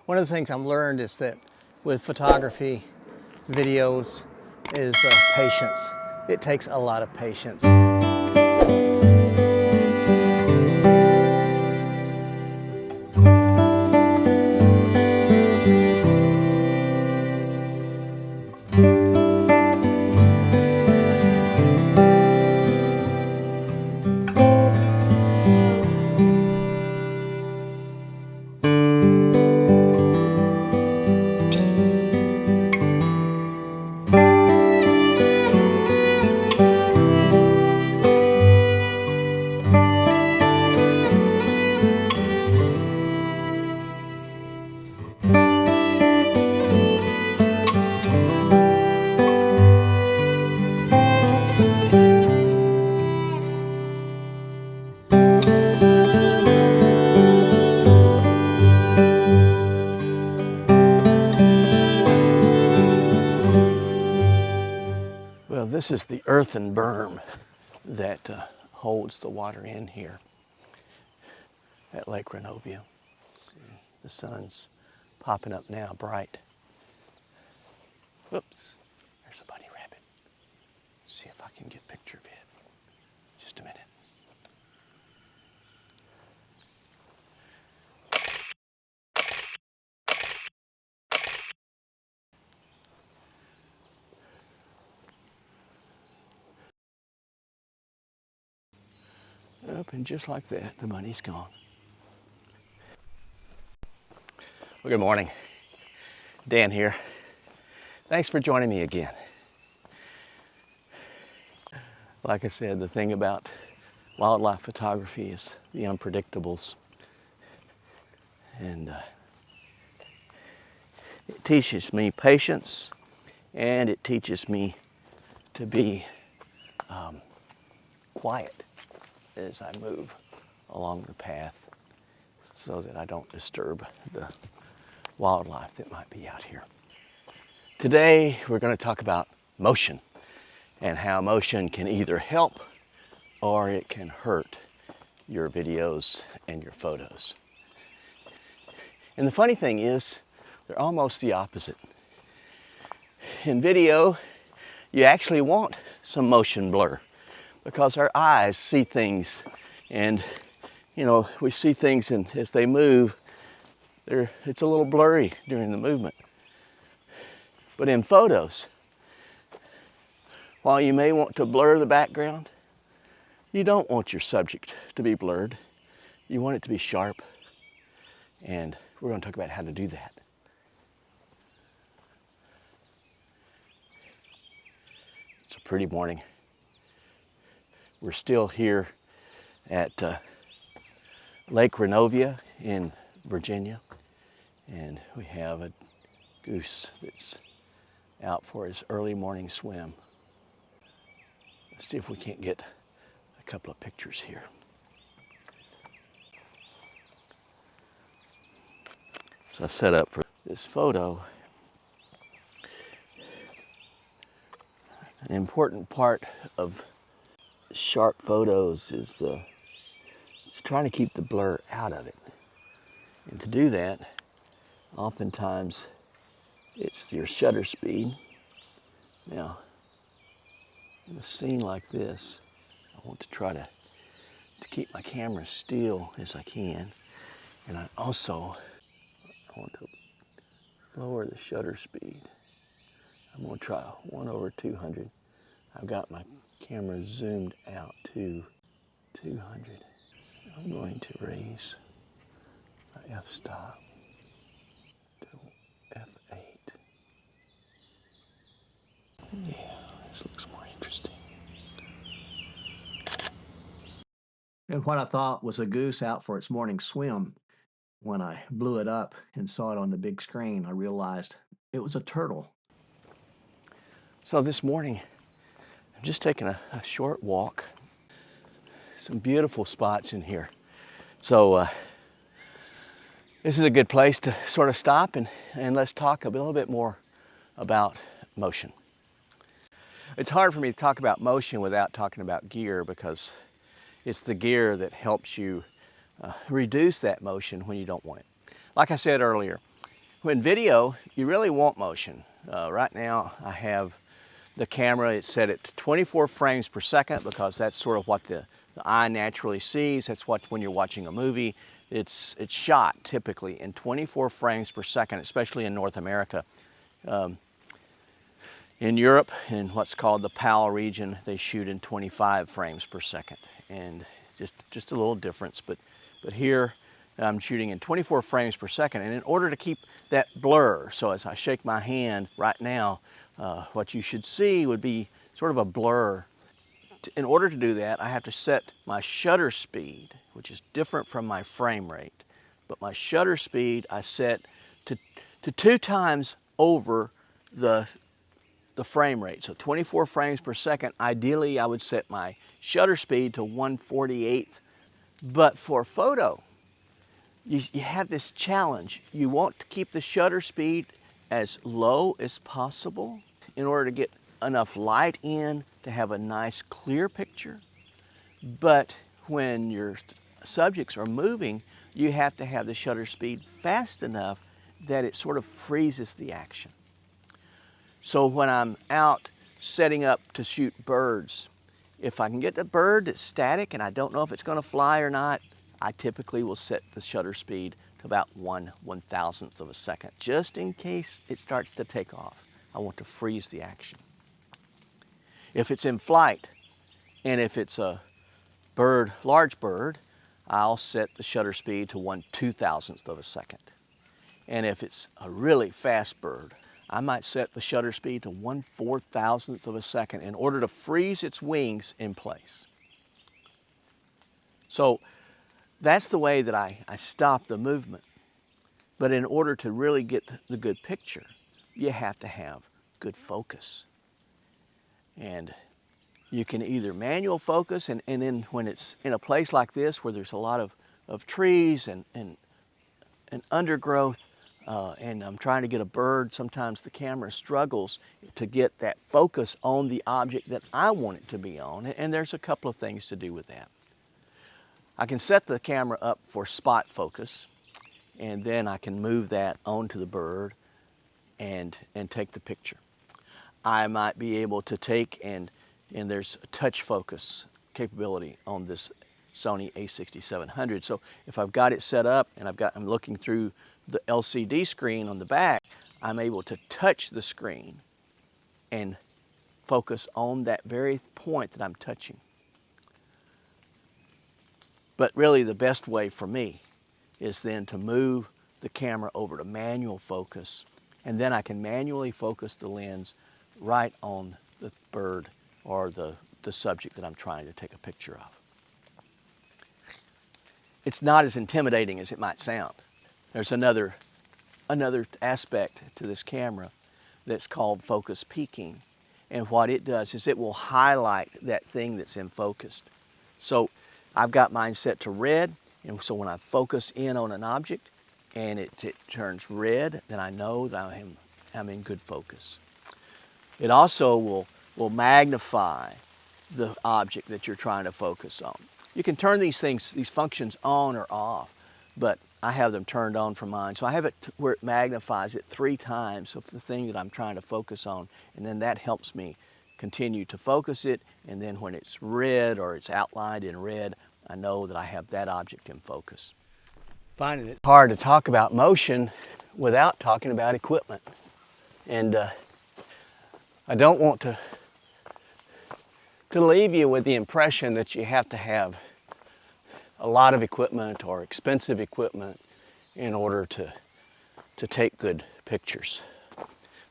One of the things I've learned is that with photography, videos, is patience. It takes a lot of patience. Well, this is the earthen berm that holds the water in here at Lake Reynovia. See, the sun's popping up now, bright. Whoops, there's a bunny rabbit. See if I can get a picture of it. Just a minute. Up, and just like that, the bunny's gone. Well, good morning. Dan here. Thanks for joining me again. Like I said, the thing about wildlife photography is the unpredictables. And it teaches me patience, and it teaches me to be quiet as I move along the path so that I don't disturb the wildlife that might be out here. Today we're going to talk about motion and how motion can either help or it can hurt your videos and your photos. And the funny thing is, they're almost the opposite. In video, you actually want some motion blur because our eyes see things, and we see things, and as they move, it's a little blurry during the movement. But in photos, while you may want to blur the background, you don't want your subject to be blurred. You want it to be sharp, and we're going to talk about how to do that. It's a pretty morning. We're still here at Lake Reynovia in Virginia, and we have a goose that's out for his early morning swim. Let's see if we can't get a couple of pictures here. So I set up for this photo. An important part of sharp photos is it's trying to keep the blur out of it. And to do that, oftentimes it's your shutter speed. Now, in a scene like this, I want to try to keep my camera still as I can. And I want to lower the shutter speed. I'm going to try 1/200. I've got my camera zoomed out to 200. I'm going to raise my f-stop to f8. Yeah, this looks more interesting. And what I thought was a goose out for its morning swim, when I blew it up and saw it on the big screen, I realized it was a turtle. So this morning, I'm just taking a short walk. Some beautiful spots in here. So this is a good place to sort of stop and let's talk a little bit more about motion. It's hard for me to talk about motion without talking about gear, because it's the gear that helps you reduce that motion when you don't want it. Like I said earlier, When video, you really want motion. Right now I have the camera, it's set at 24 frames per second because that's sort of what the eye naturally sees. That's what, when you're watching a movie, it's shot typically in 24 frames per second, especially in North America. In Europe, in what's called the PAL region, they shoot in 25 frames per second, and just a little difference. But here I'm shooting in 24 frames per second, and in order to keep that blur, so as I shake my hand right now, what you should see would be sort of a blur. In order to do that, I have to set my shutter speed, which is different from my frame rate. But my shutter speed I set to 2 times over the frame rate. So 24 frames per second, ideally I would set my shutter speed to 1/48th. But for photo, you have this challenge. You want to keep the shutter speed as low as possible in order to get enough light in to have a nice clear picture. But when your subjects are moving, you have to have the shutter speed fast enough that it sort of freezes the action. So when I'm out setting up to shoot birds, if I can get the bird that's static and I don't know if it's going to fly or not, I typically will set the shutter speed to about 1/1000th of a second, just in case it starts to take off. I want to freeze the action. If it's in flight, and if it's a bird, large bird, I'll set the shutter speed to 1/2000th of a second. And if it's a really fast bird, I might set the shutter speed to 1/4000th of a second in order to freeze its wings in place. So that's the way that I stop the movement. But in order to really get the good picture, you have to have good focus. And you can either manual focus, and then when it's in a place like this where there's a lot of trees and undergrowth, and I'm trying to get a bird, sometimes the camera struggles to get that focus on the object that I want it to be on, and there's a couple of things to do with that. I can set the camera up for spot focus, and then I can move that onto the bird and take the picture. I might be able to take and there's a touch focus capability on this Sony a6700. So if I've got it set up and I'm looking through the LCD screen on the back, I'm able to touch the screen and focus on that very point that I'm touching. But really the best way for me is then to move the camera over to manual focus, and then I can manually focus the lens right on the bird or the subject that I'm trying to take a picture of. It's not as intimidating as it might sound. There's another aspect to this camera that's called focus peaking, and what it does is it will highlight that thing that's in focus. So I've got mine set to red, and so when I focus in on an object and it turns red, then I know that I'm in good focus. It also will magnify the object that you're trying to focus on. You can turn these functions on or off, but I have them turned on for mine. So I have it where it magnifies it 3 times of the thing that I'm trying to focus on, and then that helps me continue to focus it, and then when it's red or it's outlined in red, I know that I have that object in focus. Finding it hard to talk about motion without talking about equipment. And I don't want to leave you with the impression that you have to have a lot of equipment or expensive equipment in order to take good pictures.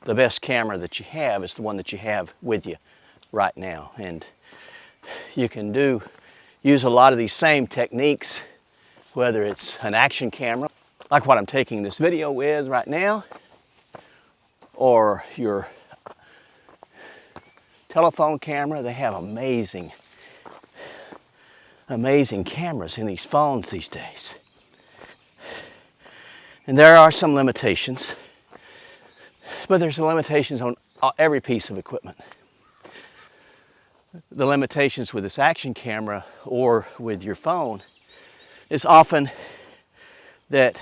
The best camera that you have is the one that you have with you right now, and you can use a lot of these same techniques, whether it's an action camera like what I'm taking this video with right now, or your telephone camera. They have amazing cameras in these phones these days. And there are some limitations, but there's limitations on every piece of equipment. The limitations with this action camera or with your phone is often that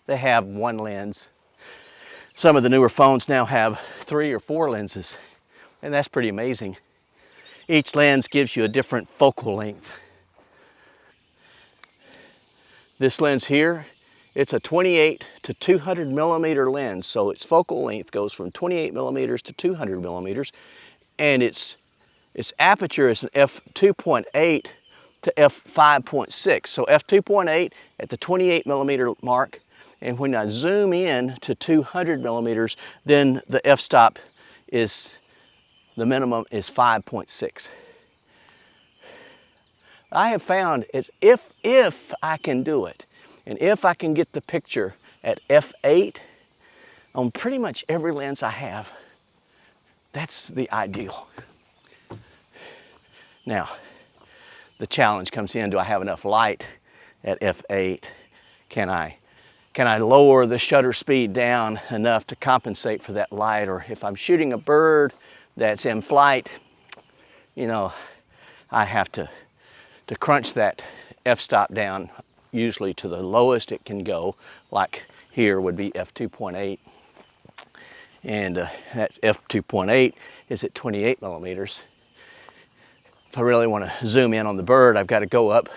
they have one lens Some of the newer phones now have 3 or 4 lenses, and that's pretty amazing. Each lens gives you a different focal length. This lens here, it's a 28 to 200 millimeter lens, so its focal length goes from 28 millimeters to 200 millimeters, and its aperture is an f2.8 to f5.6. So f2.8 at the 28 millimeter mark, and when I zoom in to 200 millimeters, then the f-stop is, the minimum is 5.6. I have found is if I can do it, and if I can get the picture at f8 on pretty much every lens I have, that's the ideal. Now, the challenge comes in, do I have enough light at f8? Can I lower the shutter speed down enough to compensate for that light? Or if I'm shooting a bird that's in flight, you know, I have to crunch that f-stop down, usually to the lowest it can go, like here would be f2.8. And that's f2.8 is at 28 millimeters. If I really want to zoom in on the bird, I've got to go up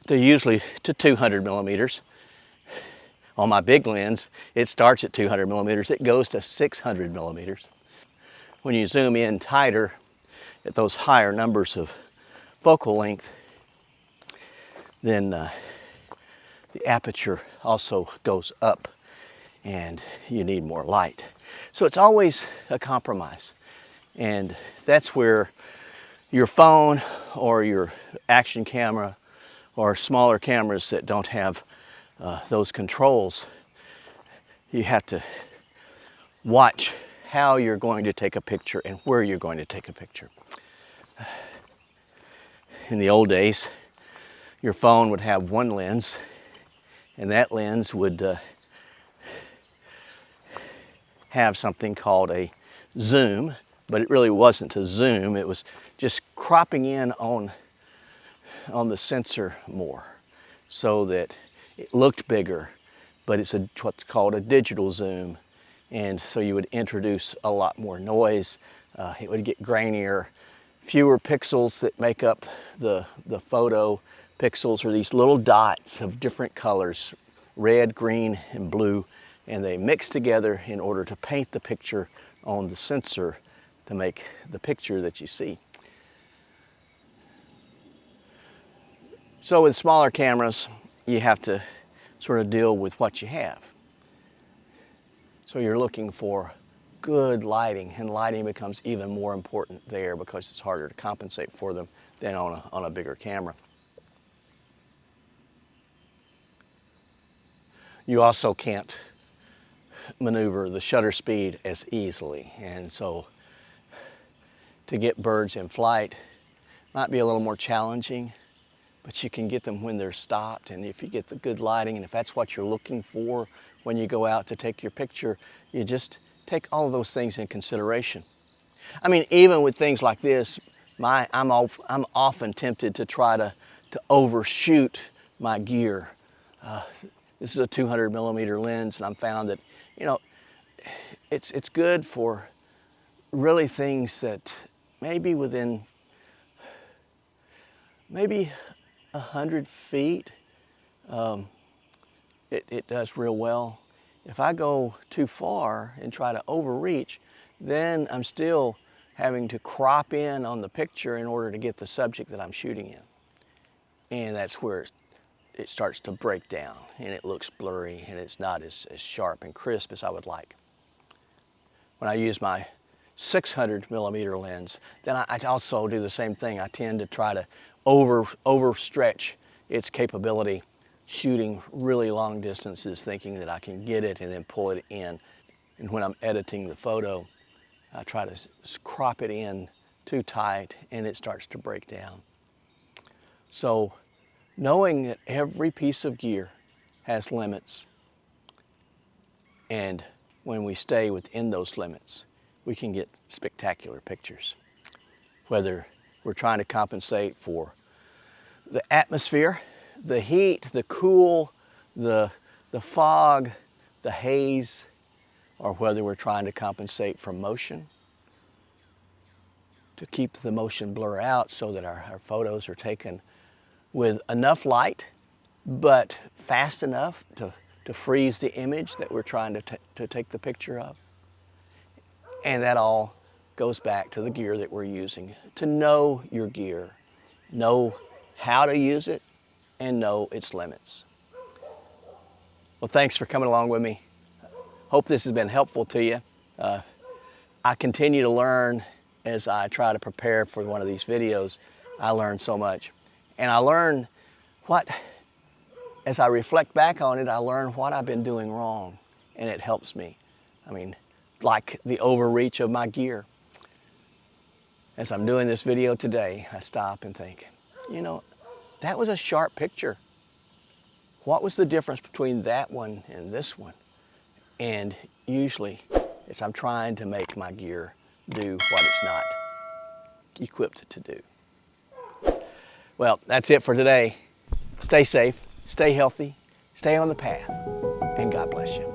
to usually to 200 millimeters. On my big lens, it starts at 200 millimeters, it goes to 600 millimeters. When you zoom in tighter at those higher numbers of focal length, then the aperture also goes up and you need more light. So it's always a compromise. And that's where your phone or your action camera or smaller cameras that don't have those controls, you have to watch how you're going to take a picture and where you're going to take a picture. In the old days, your phone would have one lens, and that lens would have something called a zoom, but it really wasn't a zoom, it was just cropping in on the sensor more so that it looked bigger, but it's what's called a digital zoom, and so you would introduce a lot more noise, it would get grainier, fewer pixels that make up the photo. Pixels are these little dots of different colors, red, green, and blue, and they mix together in order to paint the picture on the sensor to make the picture that you see. So with smaller cameras, you have to sort of deal with what you have. So you're looking for good lighting, and lighting becomes even more important there because it's harder to compensate for them than on a bigger camera. You also can't maneuver the shutter speed as easily, and so to get birds in flight might be a little more challenging, but you can get them when they're stopped, and if you get the good lighting and if that's what you're looking for when you go out to take your picture, you just take all of those things in consideration. I mean, even with things like this, I'm often tempted to try to overshoot my gear. This is a 200 millimeter lens, and I've found that, you know, it's good for really things that maybe within maybe 100 feet, it does real well. If I go too far and try to overreach, then I'm still having to crop in on the picture in order to get the subject that I'm shooting in. And that's where it starts to break down and it looks blurry and it's not as sharp and crisp as I would like. When I use my 600 millimeter lens, then I also do the same thing. I tend to try to overstretch its capability, shooting really long distances, thinking that I can get it and then pull it in. And when I'm editing the photo, I try to crop it in too tight and it starts to break down. So knowing that every piece of gear has limits, and when we stay within those limits, we can get spectacular pictures. Whether we're trying to compensate for the atmosphere, the heat, the cool, the fog, the haze, or whether we're trying to compensate for motion, to keep the motion blur out so that our photos are taken with enough light, but fast enough to freeze the image that we're trying to take the picture of. And that all goes back to the gear that we're using. To know your gear, know how to use it, and know its limits. Well, thanks for coming along with me. Hope this has been helpful to you. I continue to learn as I try to prepare for one of these videos. I learn so much. And I learn as I reflect back on it, I learn what I've been doing wrong, and it helps me. I mean, like the overreach of my gear. As I'm doing this video today, I stop and think, you know, that was a sharp picture. What was the difference between that one and this one? And usually, it's I'm trying to make my gear do what it's not equipped to do. Well, that's it for today. Stay safe, stay healthy, stay on the path, and God bless you.